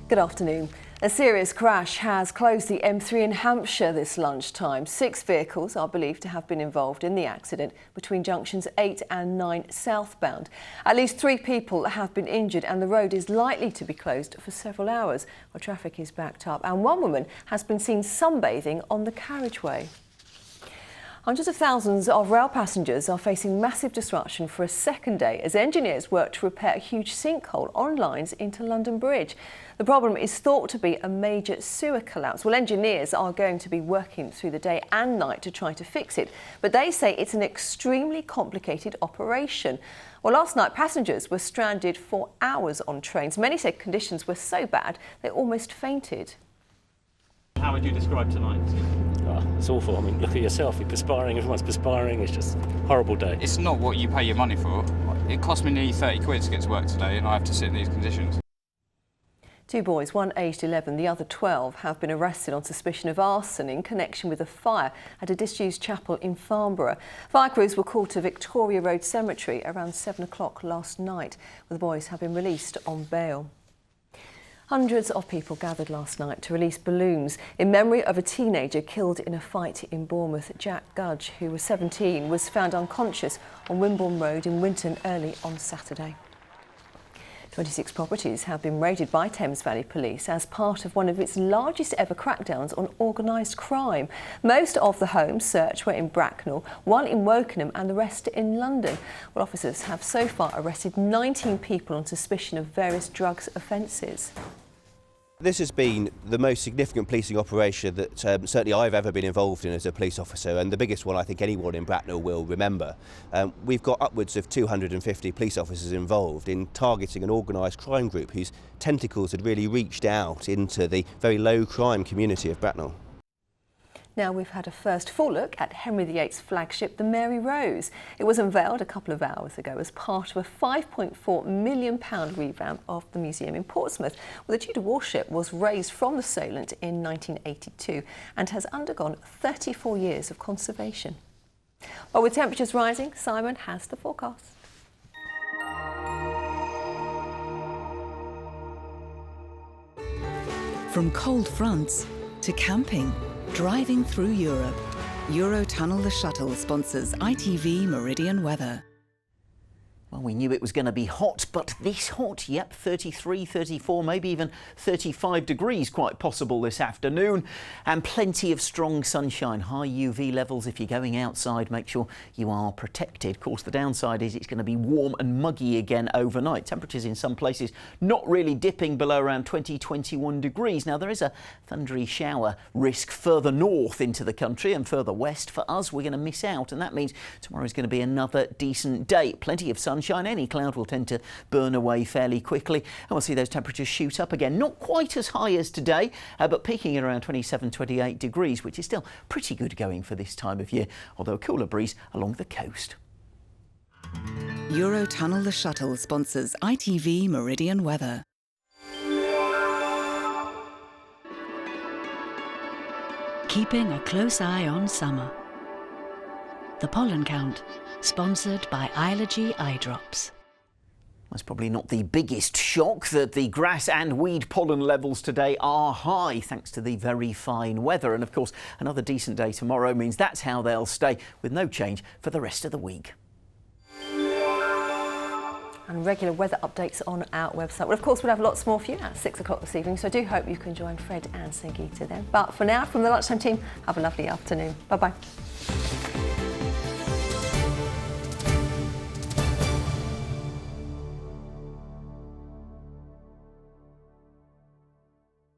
Good afternoon. A serious crash has closed the M3 in Hampshire this lunchtime. 6 vehicles are believed to have been involved in the accident between junctions 8 and 9 southbound. At least 3 people have been injured and the road is likely to be closed for several hours while traffic is backed up. And one woman has been seen sunbathing on the carriageway. Hundreds of thousands of rail passengers are facing massive disruption for a second day as engineers work to repair a huge sinkhole on lines into London Bridge. The problem is thought to be a major sewer collapse. Well, engineers are going to be working through the day and night to try to fix it, but they say it's an extremely complicated operation. Well, last night passengers were stranded for hours on trains. Many said conditions were so bad they almost fainted. How would you describe tonight? Oh, it's awful. I mean, look at yourself. You're perspiring, everyone's perspiring. It's just a horrible day. It's not what you pay your money for. It cost me nearly 30 quid to get to work today and I have to sit in these conditions. 2 boys, one aged 11, the other 12, have been arrested on suspicion of arson in connection with a fire at a disused chapel in Farnborough. Fire crews were called to Victoria Road Cemetery around 7 o'clock last night. The boys have been released on bail. Hundreds of people gathered last night to release balloons in memory of a teenager killed in a fight in Bournemouth. Jack Gudge, who was 17, was found unconscious on Wimborne Road in Winton early on Saturday. 26 properties have been raided by Thames Valley Police as part of one of its largest ever crackdowns on organised crime. Most of the homes searched were in Bracknell, one in Wokingham and the rest in London. Well, officers have so far arrested 19 people on suspicion of various drugs offences. This has been the most significant policing operation that certainly I've ever been involved in as a police officer, and the biggest one I think anyone in Bracknell will remember. We've got upwards of 250 police officers involved in targeting an organised crime group whose tentacles had really reached out into the very low crime community of Bracknell. Now we've had a first full look at Henry VIII's flagship, the Mary Rose. It was unveiled a couple of hours ago as part of a £5.4 million revamp of the museum in Portsmouth. Well, the Tudor warship was raised from the Solent in 1982 and has undergone 34 years of conservation. Well, with temperatures rising, Simon has the forecast. From cold fronts to camping, driving through Europe, Eurotunnel the Shuttle sponsors ITV Meridian weather. Well, we knew it was going to be hot, but this hot, yep, 33, 34, maybe even 35 degrees quite possible this afternoon, and plenty of strong sunshine, high UV levels. If you're going outside, make sure you are protected. Of course, the downside is it's going to be warm and muggy again overnight. Temperatures in some places not really dipping below around 20, 21 degrees. Now, there is a thundery shower risk further north into the country and further west. For us, we're going to miss out, and that means tomorrow is going to be another decent day. Plenty of sunshine. Any cloud will tend to burn away fairly quickly, and we'll see those temperatures shoot up again. Not quite as high as today, but peaking at around 27, 28 degrees, which is still pretty good going for this time of year, although a cooler breeze along the coast. Eurotunnel the Shuttle sponsors ITV Meridian weather. Keeping a close eye on summer. The Pollen Count, sponsored by Allergy Eye Drops. It's probably not the biggest shock that the grass and weed pollen levels today are high thanks to the very fine weather. And of course, another decent day tomorrow means that's how they'll stay, with no change for the rest of the week. And regular weather updates on our website. Well, of course, we'll have lots more for you at 6 o'clock this evening, so I do hope you can join Fred and Sangeeta then. But for now, from the Lunchtime team, have a lovely afternoon. Bye-bye.